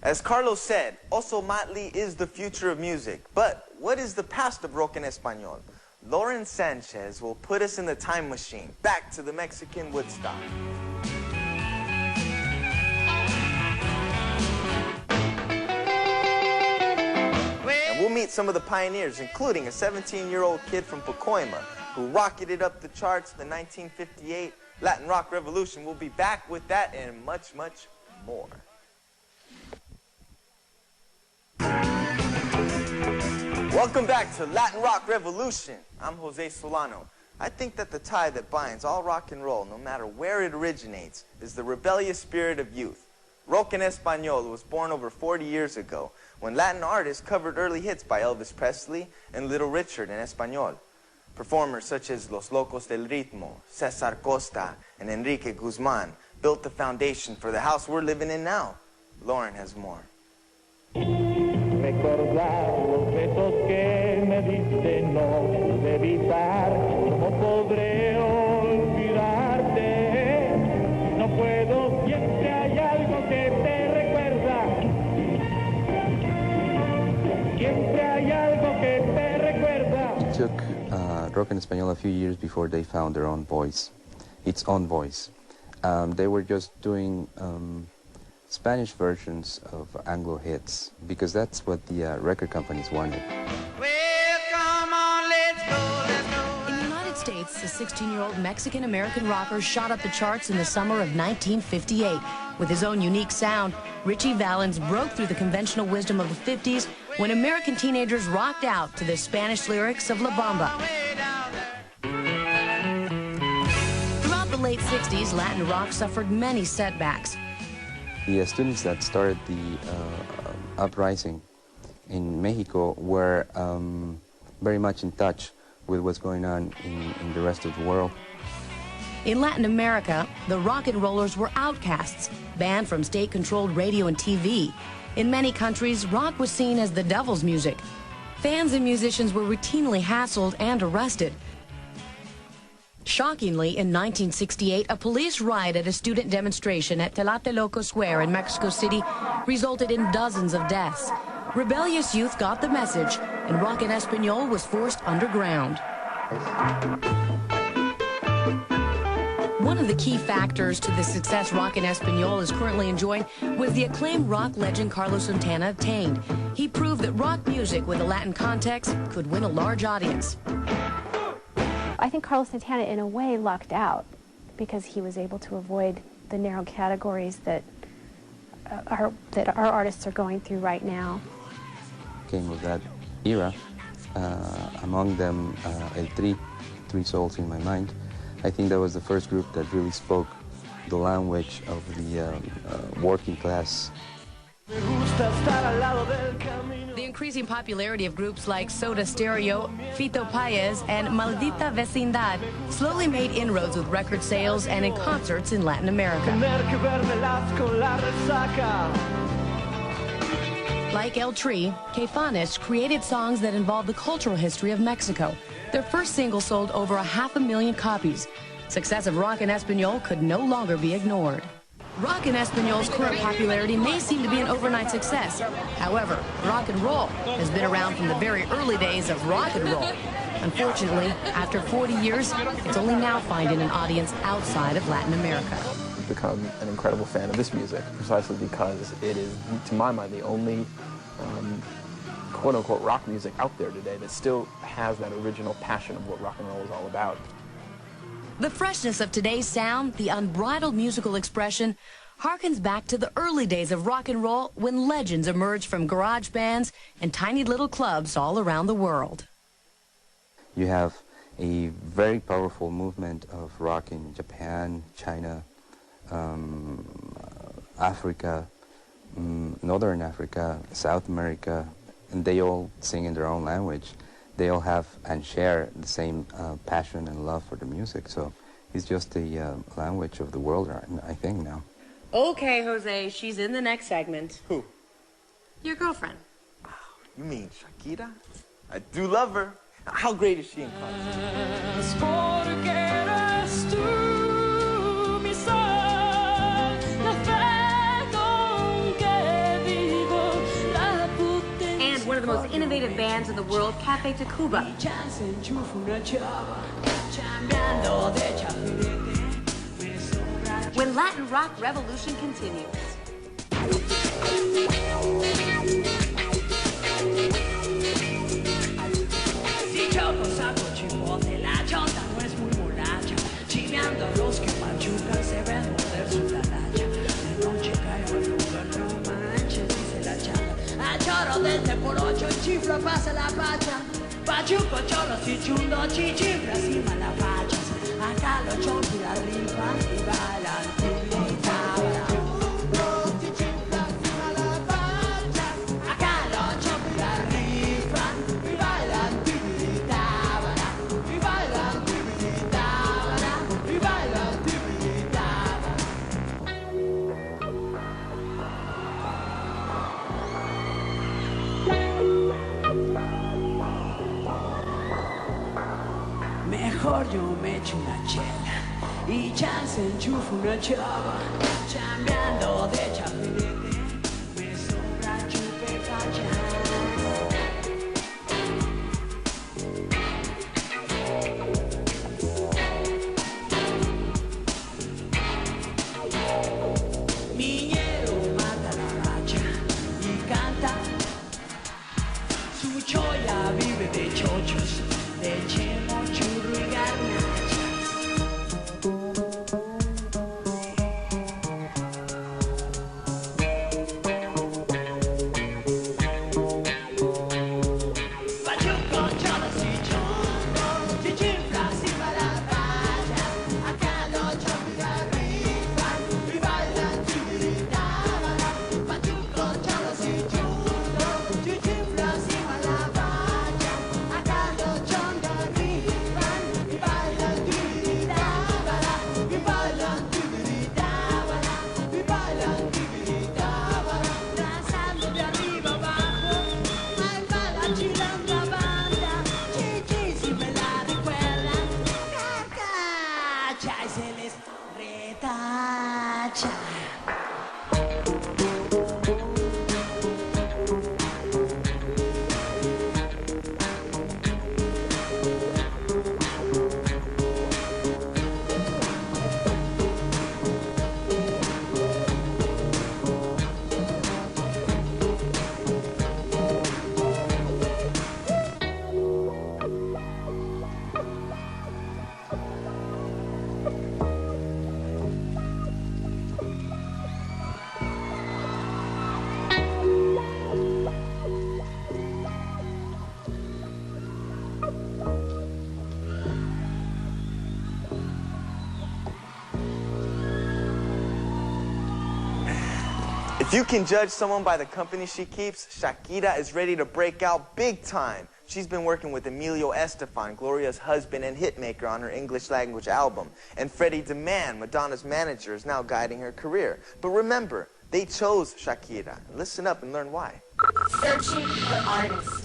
As Carlos said, Oso Matli is the future of music. But what is the past of rock en español? Lauren Sanchez will put us in the time machine, back to the Mexican Woodstock. And we'll meet some of the pioneers, including a 17-year-old kid from Pacoima who rocketed up the charts in the 1958 Latin rock revolution. We'll be back with that and much, much more. Welcome back to Latin Rock Revolution. I'm Jose Solano. I think that the tie that binds all rock and roll, no matter where it originates, is the rebellious spirit of youth. Rock en Español was born over 40 years ago, when Latin artists covered early hits by Elvis Presley and Little Richard in Español. Performers such as Los Locos del Ritmo, Cesar Costa, and Enrique Guzman built the foundation for the house we're living in now. Lauren has more. Recordar los besos que me diste no pude evitar, ¿cómo podré olvidarte? No puedo, siempre hay algo que te recuerda. Siempre hay algo que te recuerda. It took rock en español a few years before they found their own voice, its own voice. They were just doing Spanish versions of Anglo hits, because that's what the record companies wanted. Well, come on, let's go, let's go. In the United States, the 16-year-old Mexican-American rocker shot up the charts in the summer of 1958. With his own unique sound, Richie Valens broke through the conventional wisdom of the 50s when American teenagers rocked out to the Spanish lyrics of La Bamba. Throughout the late 60s, Latin rock suffered many setbacks. The students that started the uprising in Mexico were very much in touch with what's going on in the rest of the world. In Latin America, the rock and rollers were outcasts, banned from state-controlled radio and TV. In many countries, rock was seen as the devil's music. Fans and musicians were routinely hassled and arrested. Shockingly, in 1968, a police riot at a student demonstration at Tlatelolco Square in Mexico City resulted in dozens of deaths. Rebellious youth got the message, and rock en español was forced underground. One of the key factors to the success rock en español is currently enjoying was the acclaimed rock legend Carlos Santana obtained. He proved that rock music with a Latin context could win a large audience. I think Carlos Santana, in a way, lucked out because he was able to avoid the narrow categories that our artists are going through right now. Came with that era, among them El Tri, Three Souls in My Mind. I think that was the first group that really spoke the language of the working class. The increasing popularity of groups like Soda Stereo, Fito Páez, and Maldita Vecindad slowly made inroads with record sales and in concerts in Latin America. Like El Tri, Caifanes created songs that involved the cultural history of Mexico. Their first single sold over 500,000 copies. Success of rock en español could no longer be ignored. Rock en español's current popularity may seem to be an overnight success. However, rock and roll has been around from the very early days of rock and roll. Unfortunately, after 40 years, it's only now finding an audience outside of Latin America. I've become an incredible fan of this music precisely because it is, to my mind, the only quote-unquote rock music out there today that still has that original passion of what rock and roll is all about. The freshness of today's sound, the unbridled musical expression, harkens back to the early days of rock and roll when legends emerged from garage bands and tiny little clubs all around the world. You have a very powerful movement of rock in Japan, China, Africa, Northern Africa, South America, and they all sing in their own language. They all have and share the same passion and love for the music. So it's just the language of the world, I think, now. Okay, Jose, she's in the next segment. Who? Your girlfriend. Oh, you mean Shakira? I do love her. How great is she in concert? innovative bands of the world, Cafe Tacuba. When Latin Rock Revolution continues. Si choco, saco, chipote, la chota no es muy borracha. Chimeando los que machucan se ven morder su talacha. De noche caigo en lugar, no manches, dice la chata. A chorro del por 8 y chiflo pasa la pacha. Pachuco, cholos y chundo, chichiflas y malapachas. Acá los chopos la rifan y bailan. Mejor yo me echo una chela y chance enchufo una chava. Chambeando de chapelete, me sobra chupe Miñero mata la racha y canta. Su choya vive de chochos, de chemo, churro y garnachas. Pachuco, cholos y chongos, chichiflas y balapachas. Acá los chopos la rifan y bailan chiritábara. Pachuco, cholos y chongos, chichiflas y balapachas. Acá los chongos rifan y bailan chiritábara. Y bailan chiritábara. Y bailan chiritábara. Danzando de arriba abajo, ay, bala chilanga banda. Chichi, si me la recuerdan, carcacha y se les retacha. If you can judge someone by the company she keeps, Shakira is ready to break out big time. She's been working with Emilio Estefan, Gloria's husband and hitmaker, on her English language album. And Freddie DeMann, Madonna's manager, is now guiding her career. But remember, they chose Shakira. Listen up and learn why. Searching for artists.